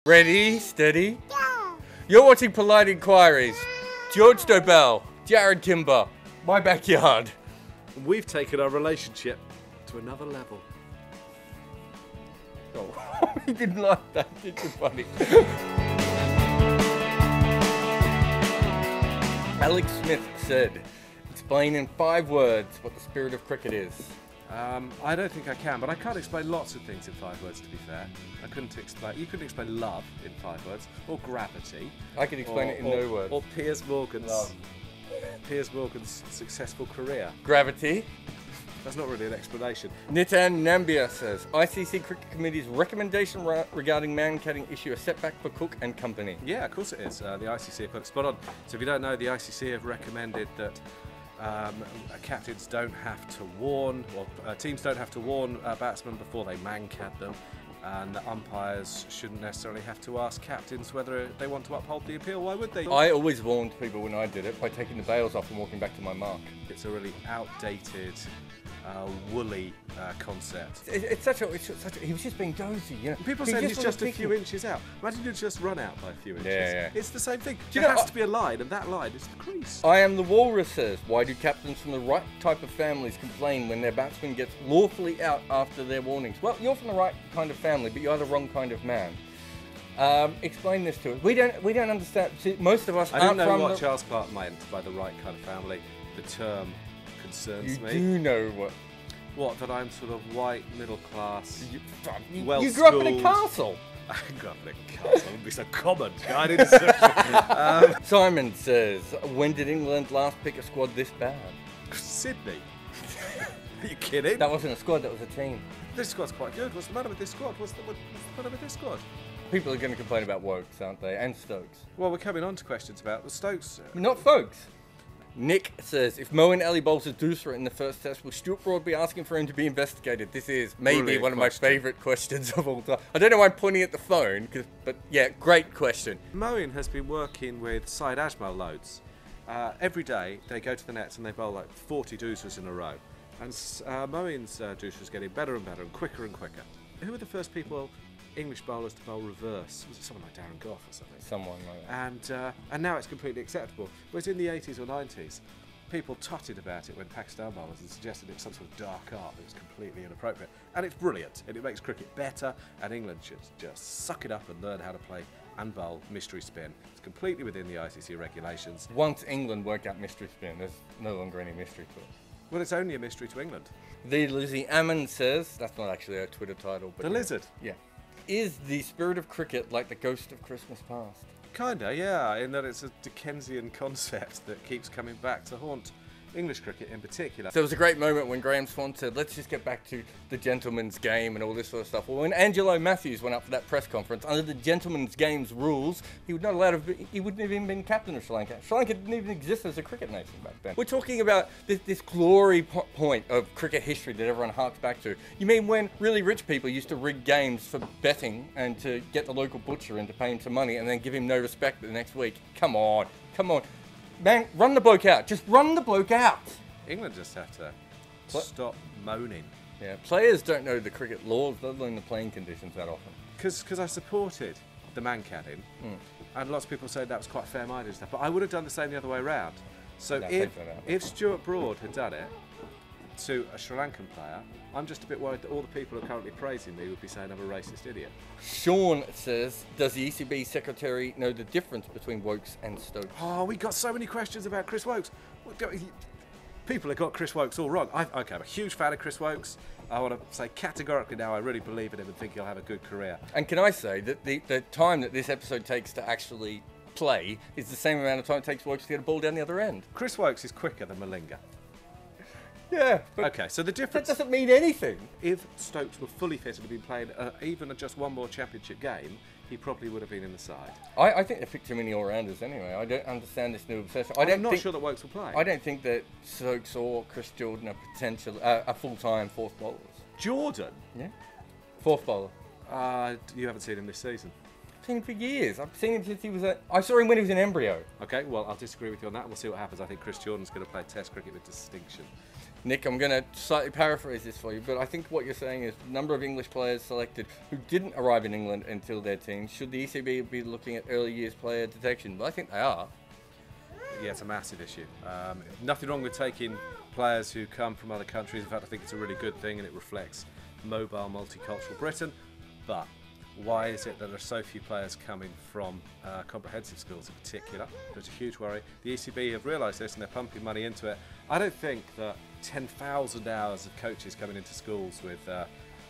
Ready, steady. You're watching Polite Inquiries. George Dobell, Jared Kimber, My Backyard. We've taken our relationship to another level. Oh, he didn't like that. It's funny. Alex Smith said, explain in 5 words what the spirit of cricket is. I don't think I can, but I can't explain lots of things in 5 words, to be fair. You couldn't explain love in 5 words, or gravity. I can explain it in no words. Or Piers Morgan's successful career. Gravity. That's not really an explanation. Nitan Nambia says, ICC Cricket Committee's recommendation regarding man-catting issue a setback for Cook and company. Yeah, of course it is. The ICC have put spot on. So if you don't know, the ICC have recommended that captains don't have to warn, or teams don't have to warn batsmen before they man-cat them, and that umpires shouldn't necessarily have to ask captains whether they want to uphold the appeal. Why would they? I always warned people when I did it by taking the bails off and walking back to my mark. It's a really outdated, woolly concept. It's such a. He was just being dozy, you know. People say he's just a few inches out. Imagine you just run out by a few inches. Yeah. It's the same thing. Do you There know, has to be a line, and that line is the crease. I Am the Walrus says, why do captains from the right type of families complain when their batsman gets lawfully out after their warnings? Well, you're from the right kind of family, but you're the wrong kind of man. Explain this to us. We don't understand. See, most of us I don't aren't know from what the... Charles Clarke meant by the right kind of family. The term concerns You me. do know what... What, that I'm sort of white, middle class, You well-schooled. grew up in a castle. I grew up in a castle. It wouldn't be so common. I didn't Simon says, when did England last pick a squad this bad? Sydney. Are you kidding? That wasn't a squad, that was a team. This squad's quite good. What's the matter with this squad? What's the matter with this squad? People are going to complain about Wokes, aren't they? And Stokes. Well, we're coming on to questions about the Stokes. Not folks. Nick says, if Moeen Ali bowls a doocer in the first test, will Stuart Broad be asking for him to be investigated? This is maybe Brilliant one of question. my favourite questions of all time. I don't know why I'm pointing at the phone, but yeah, great question. Moeen has been working with Syed Ajmal loads. Every day they go to the nets and they bowl like 40 deucers in a row. And Moeen's deucer is getting better and better and quicker and quicker. Who were the first people, English bowlers, to bowl reverse? Was it someone like Darren Gough or something? Someone like that. And now it's completely acceptable. Whereas in the 80s or 90s, people tutted about it when Pakistan bowlers and suggested it was some sort of dark art that was completely inappropriate. And it's brilliant, and it makes cricket better, and England should just suck it up and learn how to play and bowl mystery spin. It's completely within the ICC regulations. Once England work out mystery spin, there's no longer any mystery to it. Well, it's only a mystery to England. The Lizzie Ammon says, that's not actually a Twitter title, but... The lizard. Yeah. Is the spirit of cricket like the ghost of Christmas past? Kinda, yeah, in that it's a Dickensian concept that keeps coming back to haunt English cricket in particular. So there was a great moment when Graham Swan said, let's just get back to the gentleman's game and all this sort of stuff. Well, when Angelo Matthews went up for that press conference, under the gentleman's game's rules, he would not allowed to be, he wouldn't have even been captain of Sri Lanka. Sri Lanka didn't even exist as a cricket nation back then. We're talking about this glory point of cricket history that everyone harks back to. You mean when really rich people used to rig games for betting and to get the local butcher in to pay him some money and then give him no respect the next week? Come on. Man, run the bloke out. Just run the bloke out. England just have to stop moaning. Yeah, players don't know the cricket laws, let alone the playing conditions that often. Because I supported the man-catting, and lots of people said that was quite fair-minded and stuff, but I would have done the same the other way around. So No, if Stuart Broad had done it to a Sri Lankan player, I'm just a bit worried that all the people who are currently praising me would be saying I'm a racist idiot. Sean says, does the ECB secretary know the difference between Wokes and Stokes? Oh, we got so many questions about Chris Wokes. People have got Chris Wokes all wrong. I'm a huge fan of Chris Wokes. I want to say categorically now I really believe in him and think he'll have a good career. And can I say that the time that this episode takes to actually play is the same amount of time it takes Wokes to get a ball down the other end? Chris Wokes is quicker than Malinga. Yeah, but Okay, so the that difference... doesn't mean anything. If Stokes were fully fit and had been playing even just one more championship game, he probably would have been in the side. I think they picked too many all-rounders anyway. I don't understand this new obsession. I'm not sure that Wokes will play. I don't think that Stokes or Chris Jordan are potential are full-time fourth bowlers. Jordan? Yeah, fourth bowler. You haven't seen him this season. I've seen him for years. I've seen him since he was I saw him when he was an embryo. Okay, well, I'll disagree with you on that and we'll see what happens. I think Chris Jordan's going to play Test cricket with distinction. Nick, I'm going to slightly paraphrase this for you, but I think what you're saying is the number of English players selected who didn't arrive in England until their teens. Should the ECB be looking at early years player detection? But I think they are. Yeah, it's a massive issue. Nothing wrong with taking players who come from other countries. In fact, I think it's a really good thing and it reflects mobile, multicultural Britain. But why is it that there are so few players coming from comprehensive schools in particular? There's a huge worry. The ECB have realised this and they're pumping money into it. I don't think that 10,000 hours of coaches coming into schools with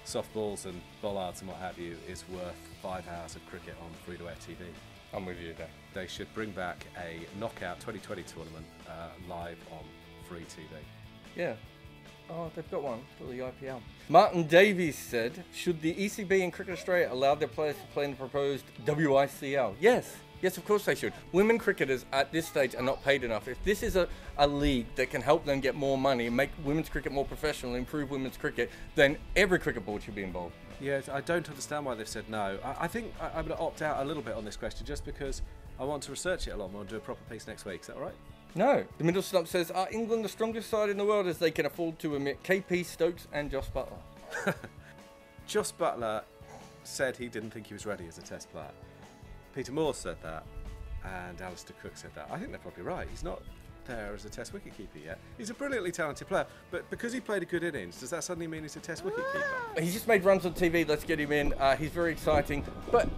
softballs and bollards and what have you is worth 5 hours of cricket on free-to-air TV. I'm with you there. They should bring back a knockout 2020 tournament live on free TV. Yeah. Oh, they've got one for the IPL. Martin Davies said, should the ECB and Cricket Australia allow their players to play in the proposed WICL? Yes. Yes, of course they should. Women cricketers at this stage are not paid enough. If this is a league that can help them get more money and make women's cricket more professional, improve women's cricket, then every cricket board should be involved. Yeah, I don't understand why they've said no. I think I'm going to opt out a little bit on this question just because I want to research it a lot more and do a proper piece next week. Is that all right? No. The middle stump says, are England the strongest side in the world as they can afford to omit KP, Stokes and Joss Buttler? Joss Buttler said he didn't think he was ready as a test player. Peter Moore said that, and Alistair Cook said that. I think they're probably right. He's not there as a test wicketkeeper yet. He's a brilliantly talented player, but because he played a good innings, does that suddenly mean he's a test wicketkeeper? He's just made runs on TV, let's get him in. He's very exciting, but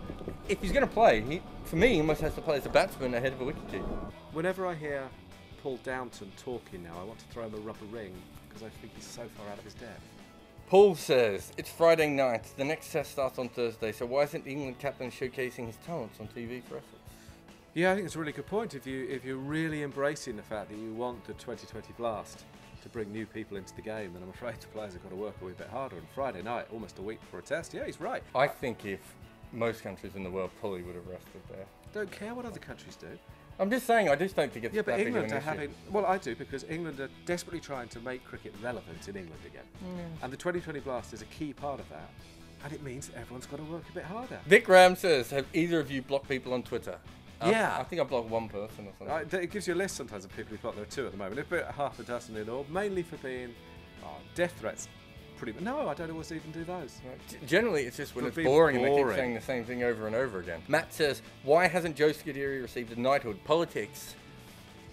if he's going to play, for me, he almost has to play as a batsman ahead of a wicketkeeper. Whenever I hear Paul Downton talking now, I want to throw him a rubber ring, because I think he's so far out of his depth. Paul says, it's Friday night, the next test starts on Thursday, so why isn't the England captain showcasing his talents on TV for effort? Yeah, I think it's a really good point. If you're really embracing the fact that you want the 2020 Blast to bring new people into the game, then I'm afraid the players have got to work a wee bit harder. And Friday night, almost a week before a test, yeah, he's right. I think if most countries in the world probably would have rested there. Don't care what other countries do. I'm just saying, I just don't think it's yeah, but that big of England an are issue. having. Well, I do because England are desperately trying to make cricket relevant in England again, and the 2020 Blast is a key part of that. And it means everyone's got to work a bit harder. Vic Ram says, have either of you blocked people on Twitter? Yeah. I think I blocked one person or something. It gives you a list sometimes of people who've blocked. There are two at the moment. There's about half a dozen in all, mainly for being death threats. No, I don't always even do those. Right. Generally, it's just when It'd it's be boring and they keep boring. saying the same thing over and over again. Matt says, why hasn't Joe Scuderi received a knighthood? Politics.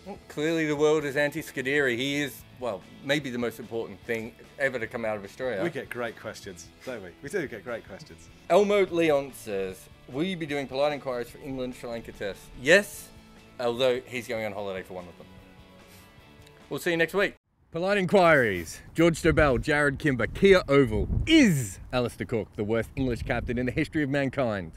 Well, clearly the world is anti-Scuderi. He is, well, maybe the most important thing ever to come out of Australia. We get great questions, don't we? We do get great questions. Elmo Leon says, will you be doing polite inquiries for England Sri Lanka tests? Yes, although he's going on holiday for one of them. We'll see you next week. Polite inquiries. George Dobell, Jared Kimber, Kia Oval. Is Alistair Cook the worst English captain in the history of mankind?